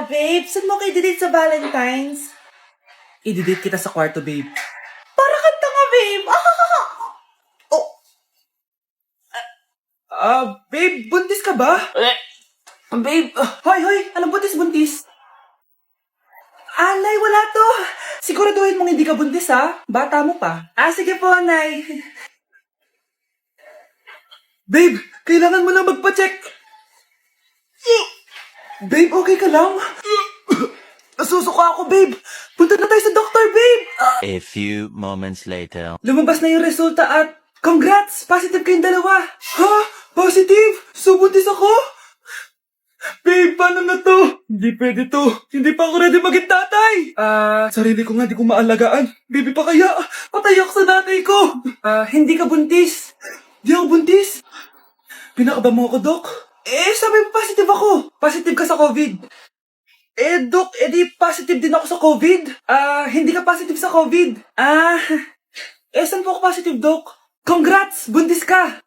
babe. Saan mo kayo delete sa Valentine's? I-delete kita sa kwarto, babe. Para kang tanga, babe. Babe, buntis ka ba? Babe, hoy, anong buntis? Nay, wala to. Siguraduhin mong hindi ka buntis, ha? Bata mo pa. Sige po, Nay. Babe, kailangan mo na magpa-check. Babe, okay ka lang? Nasusuka ako, babe. Punta na tayo sa doktor, babe. A few moments later. Lumabas na yung resulta at congrats! Positive kayong dalawa. Ha? Positive? So, buntis ako? Babe, paano na to? Hindi pwede to. Hindi pa ako ready maging tatay. Sarili ko nga di ko maalagaan. Baby pa kaya? Patay ako sa nanay ko. Hindi ka buntis. Di ako buntis. Pinakaba mo ako, Dok. Sabi mo positive ako. Positive ka sa COVID. Dok, di positive din ako sa COVID. Hindi ka positive sa COVID. Saan po ako positive, Dok? Congrats! Buntis ka!